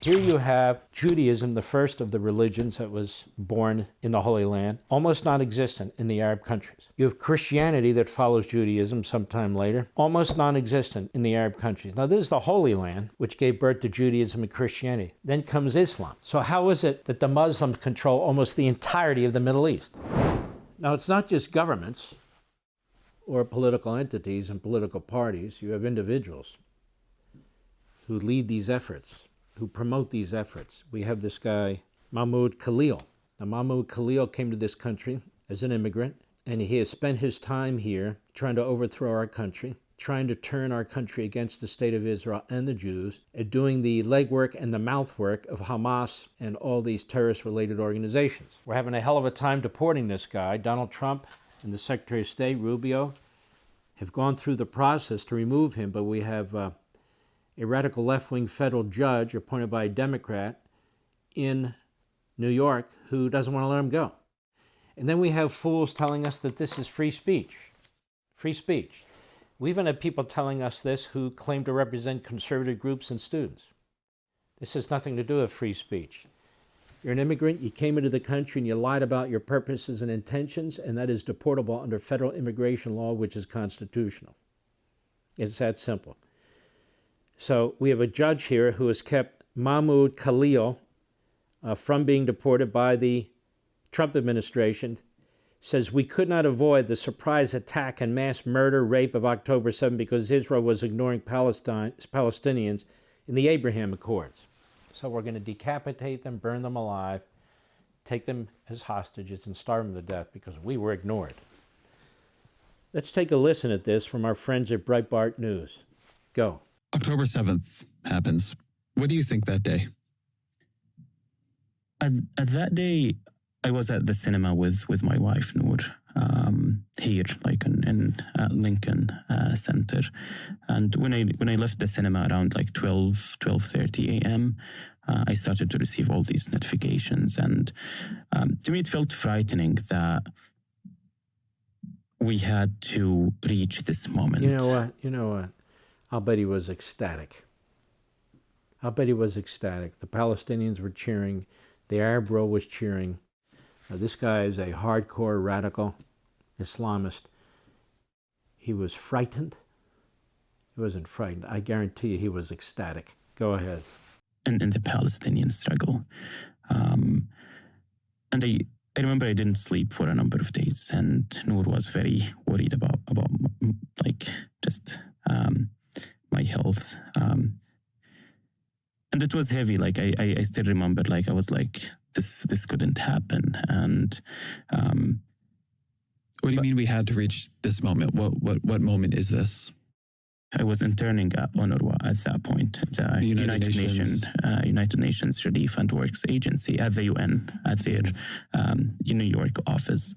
Here you have Judaism, the first of the religions that was born in the Holy Land, almost non-existent in the Arab countries. You have Christianity that follows Judaism sometime later, almost non-existent in the Arab countries. Now this is the Holy Land, which gave birth to Judaism and Christianity. Then comes Islam. So how is it that the Muslims control almost the entirety of the Middle East? Now it's not just governments or political entities and political parties. You have individuals who lead these efforts, who promote these efforts. We have this guy, Mahmoud Khalil. Now, Mahmoud Khalil came to this country as an immigrant, and he has spent his time here trying to overthrow our country, trying to turn our country against the state of Israel and the Jews, and doing the legwork and the mouthwork of Hamas and all these terrorist-related organizations. We're having a hell of a time deporting this guy. Donald Trump and the Secretary of State, Rubio, have gone through the process to remove him, but we have a radical left-wing federal judge appointed by a Democrat in New York who doesn't want to let him go. And then we have fools telling us that this is free speech. Free speech. We even have people telling us this who claim to represent conservative groups and students. This has nothing to do with free speech. You're an immigrant, you came into the country and you lied about your purposes and intentions, and that is deportable under federal immigration law, which is constitutional. It's that simple. So we have a judge here who has kept Mahmoud Khalil from being deported by the Trump administration, says we could not avoid the surprise attack and mass murder, rape of October 7 because Israel was ignoring Palestinians in the Abraham Accords. So we're going to decapitate them, burn them alive, take them as hostages and starve them to death because we were ignored. Let's take a listen at this from our friends at Breitbart News. Go. October 7th happens. What do you think that day? At that day, I was at the cinema with my wife, Noor, here, like in Lincoln Center. And when I left the cinema around like 12:30 a.m., I started to receive all these notifications. And to me, it felt frightening that we had to reach this moment. You know what? I'll bet he was ecstatic. I'll bet he was ecstatic. The Palestinians were cheering. The Arab world was cheering. This guy is a hardcore radical Islamist. He was frightened. He wasn't frightened. I guarantee you he was ecstatic. Go ahead. In the Palestinian struggle. And I remember I didn't sleep for a number of days, and Noor was very worried about like just my health. And it was heavy. Like I still remember, like I was like, this couldn't happen. And what do you mean we had to reach this moment? What moment is this? I was interning at UNRWA at that point, the United Nations Relief and Works Agency at the UN, at their New York office.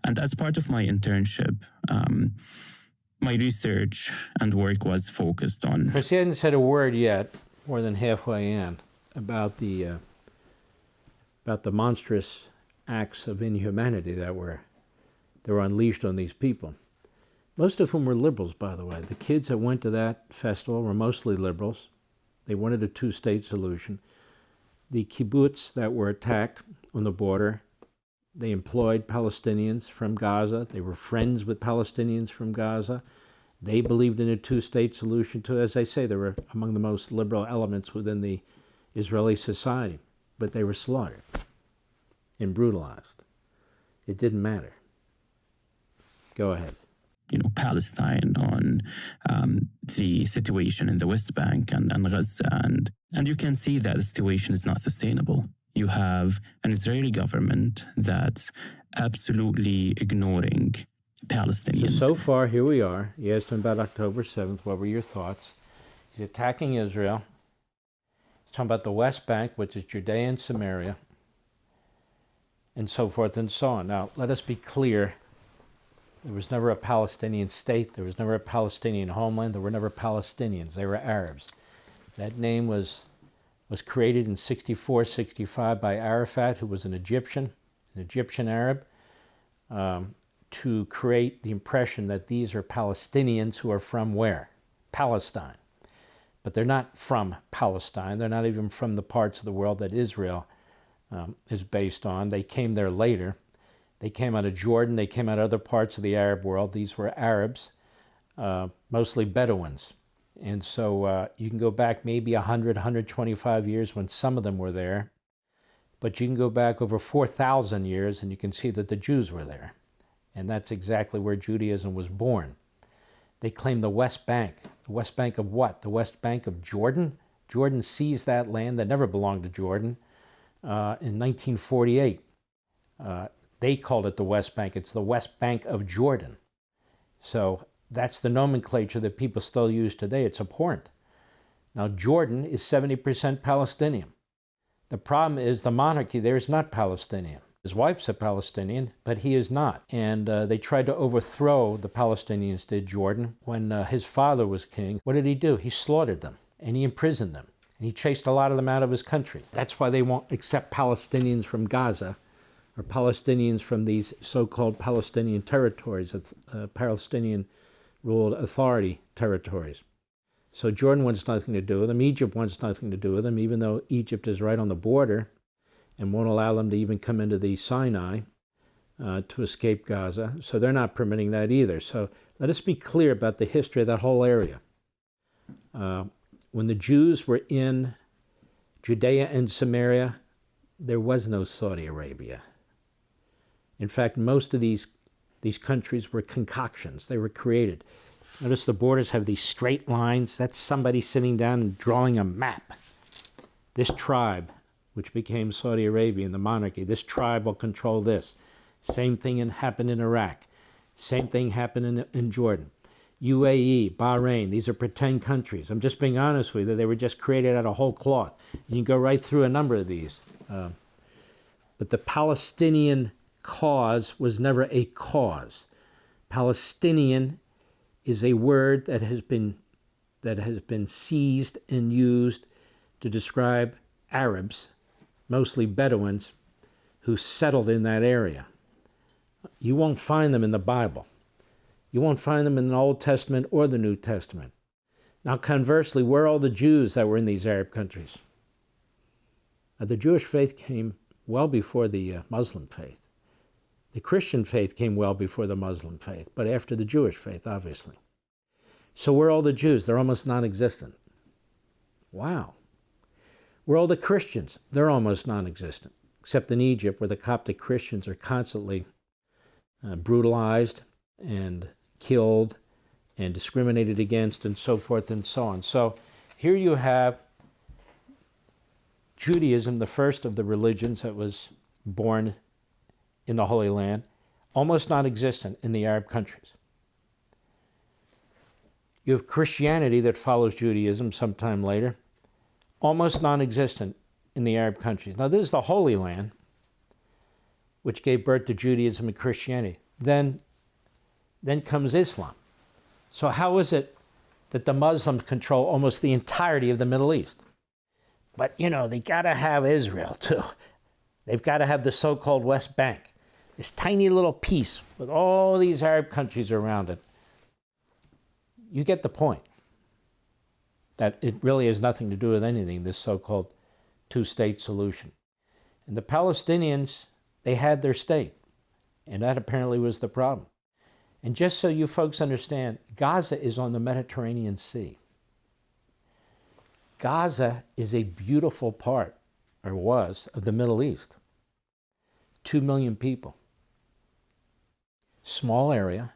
And as part of my internship, my research and work was focused on... Chris, he hasn't said a word yet, more than halfway in, about the monstrous acts of inhumanity that were unleashed on these people. Most of whom were liberals, by the way. The kids that went to that festival were mostly liberals. They wanted a two-state solution. The kibbutz that were attacked on the border, they employed Palestinians from Gaza. They were friends with Palestinians from Gaza. They believed in a two-state solution too. As I say, they were among the most liberal elements within the Israeli society. But they were slaughtered and brutalized. It didn't matter. Go ahead. Palestine, on the situation in the West Bank and Gaza. And you can see that the situation is not sustainable. You have an Israeli government that's absolutely ignoring Palestinians. So far, here we are. You asked him about October 7th. What were your thoughts? He's attacking Israel. He's talking about the West Bank, which is Judea and Samaria, and so forth and so on. Now, let us be clear. There was never a Palestinian state. There was never a Palestinian homeland. There were never Palestinians. They were Arabs. That name was created in 64, 65 by Arafat, who was an Egyptian Arab, to create the impression that these are Palestinians who are from where? Palestine. but they're not from Palestine. They're not even from the parts of the world that Israel is based on. They came there later. They came out of Jordan. They came out of other parts of the Arab world. These were Arabs, mostly Bedouins. And so you can go back maybe 100, 125 years when some of them were there. But you can go back over 4,000 years and you can see that the Jews were there. And that's exactly where Judaism was born. They claim the West Bank. The West Bank of what? The West Bank of Jordan? Jordan seized that land that never belonged to Jordan in 1948. They called it the West Bank. It's the West Bank of Jordan. So that's the nomenclature that people still use today. It's abhorrent. Now, Jordan is 70% Palestinian. The problem is the monarchy there is not Palestinian. His wife's a Palestinian, but he is not. And they tried to overthrow, the Palestinians did, Jordan. When his father was king, what did he do? He slaughtered them, and he imprisoned them, and he chased a lot of them out of his country. That's why they won't accept Palestinians from Gaza, or Palestinians from these so-called Palestinian territories, Palestinian-ruled authority territories. So Jordan wants nothing to do with them. Egypt wants nothing to do with them, even though Egypt is right on the border and won't allow them to even come into the Sinai to escape Gaza. So they're not permitting that either. So let us be clear about the history of that whole area. When the Jews were in Judea and Samaria, there was no Saudi Arabia. In fact, most of these countries were concoctions. They were created. Notice the borders have these straight lines. That's somebody sitting down and drawing a map. This tribe, which became Saudi Arabia and the monarchy, this tribe will control this. Same thing happened in Iraq. Same thing happened in Jordan. UAE, Bahrain, these are pretend countries. I'm just being honest with you. They were just created out of whole cloth. You can go right through a number of these. But the Palestinian cause was never a cause. Palestinian is a word that has been seized and used to describe Arabs, mostly Bedouins, who settled in that area. You won't find them in the Bible. You won't find them in the Old Testament or the New Testament. Now, conversely, where are all the Jews that were in these Arab countries? Now, the Jewish faith came well before the Muslim faith. The Christian faith came well before the Muslim faith, but after the Jewish faith, obviously. So where are all the Jews? They're almost non-existent. Wow. Where are all the Christians? They're almost non-existent, except in Egypt, where the Coptic Christians are constantly brutalized and killed and discriminated against and so forth and so on. So here you have Judaism, the first of the religions that was born in the Holy Land, almost non-existent in the Arab countries. You have Christianity that follows Judaism sometime later, almost non-existent in the Arab countries. Now, this is the Holy Land, which gave birth to Judaism and Christianity. Then comes Islam. So how is it that the Muslims control almost the entirety of the Middle East? But, they got to have Israel, too. They've got to have the so-called West Bank, this tiny little piece with all these Arab countries around it. You get the point that it really has nothing to do with anything, this so-called two-state solution. And the Palestinians, they had their state, and that apparently was the problem. And just so you folks understand, Gaza is on the Mediterranean Sea. Gaza is a beautiful part, or was, of the Middle East. 2 million people. Small area,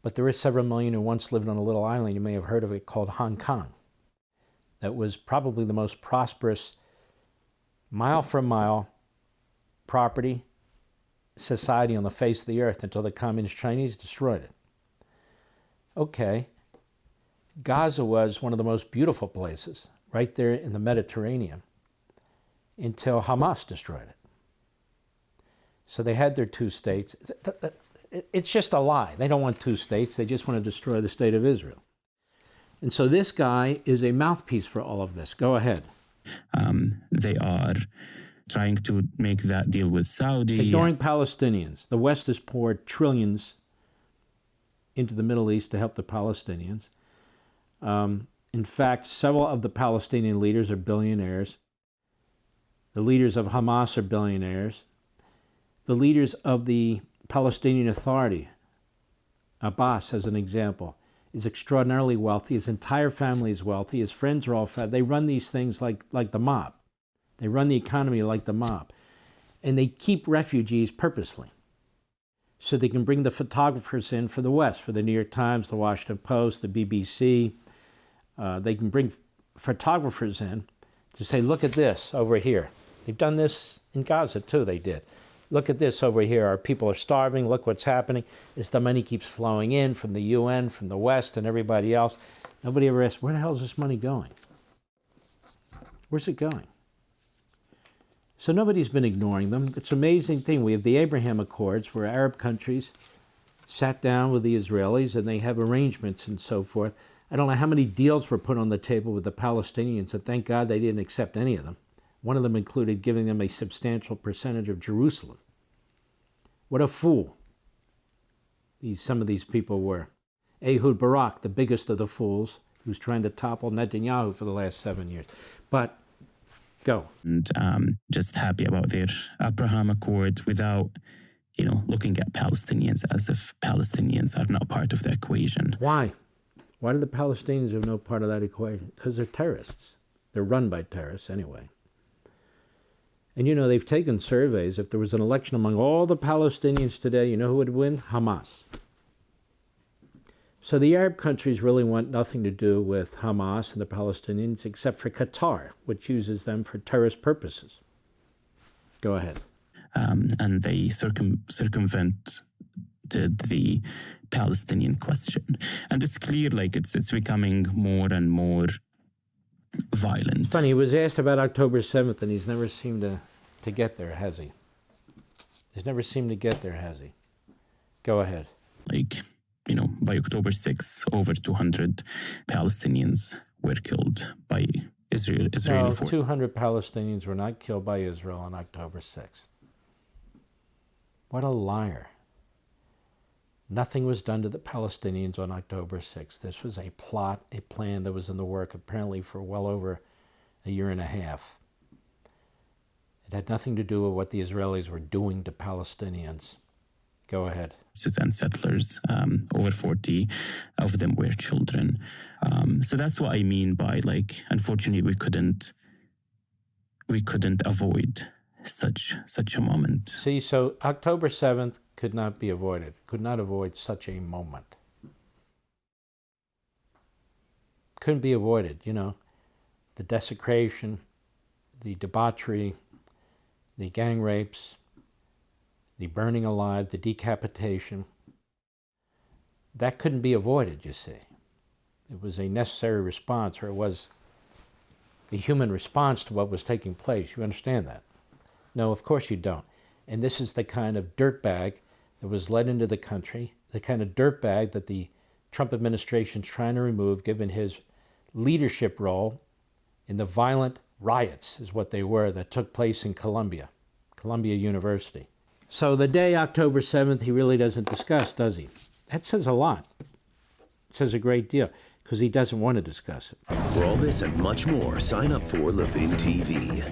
but there is several million who once lived on a little island, you may have heard of it, called Hong Kong. That was probably the most prosperous, mile for mile, property society on the face of the earth until the Communist Chinese destroyed it. Okay, Gaza was one of the most beautiful places, right there in the Mediterranean, until Hamas destroyed it. So they had their two states. It's just a lie. They don't want two states. They just want to destroy the state of Israel. And so this guy is a mouthpiece for all of this. Go ahead. They are trying to make that deal with Saudi. Ignoring Palestinians. The West has poured trillions into the Middle East to help the Palestinians. And In fact, several of the Palestinian leaders are billionaires. The leaders of Hamas are billionaires. The leaders of the Palestinian Authority, Abbas as an example, is extraordinarily wealthy. His entire family is wealthy. His friends are all fat. They run these things like the mob. They run the economy like the mob. And they keep refugees purposely, so they can bring the photographers in for the West, for the New York Times, the Washington Post, the BBC. They can bring photographers in to say, look at this over here. They've done this in Gaza too, they did. Look at this over here. Our people are starving. Look what's happening. As the money keeps flowing in from the UN, from the West, and everybody else. Nobody ever asks, where the hell is this money going? Where's it going? So nobody's been ignoring them. It's an amazing thing. We have the Abraham Accords, where Arab countries sat down with the Israelis and they have arrangements and so forth. I don't know how many deals were put on the table with the Palestinians, and thank God they didn't accept any of them. One of them included giving them a substantial percentage of Jerusalem. What a fool some of these people were. Ehud Barak, the biggest of the fools, who's trying to topple Netanyahu for the last 7 years. But go. And just happy about their Abraham Accord without, looking at Palestinians as if Palestinians are not part of the equation. Why? Why do the Palestinians have no part of that equation? Because they're terrorists. They're run by terrorists anyway. And they've taken surveys. If there was an election among all the Palestinians today, you know who would win? Hamas. So the Arab countries really want nothing to do with Hamas and the Palestinians except for Qatar, which uses them for terrorist purposes. Go ahead. And they circumvented the Palestinian question. And it's clear it's becoming more and more violent. It's funny, he was asked about October 7th, and he's never seemed to get there, has he? He's never seemed to get there, has he? Go ahead. By October 6th, over 200 Palestinians were killed by Israeli forces. 200 Palestinians were not killed by Israel on October 6th. What a liar. Nothing was done to the Palestinians on October 6th. This was a plot, a plan that was in the work apparently for well over a year and a half. It had nothing to do with what the Israelis were doing to Palestinians. Go ahead. And settlers, over 40 of them were children. So that's what I mean by unfortunately we couldn't avoid such a moment. See, so October 7th could not be avoided, could not avoid such a moment. Couldn't be avoided, the desecration, the debauchery, the gang rapes, the burning alive, the decapitation. That couldn't be avoided, you see. It was a necessary response, or it was a human response to what was taking place. You understand that? No, of course you don't. And this is the kind of dirtbag that was led into the country, the kind of dirtbag that the Trump administration is trying to remove, given his leadership role in the violent riots, is what they were, that took place in Columbia University. So the day October 7th, he really doesn't discuss, does he? That says a lot. It says a great deal, because he doesn't want to discuss it. For all this and much more, sign up for Levin TV.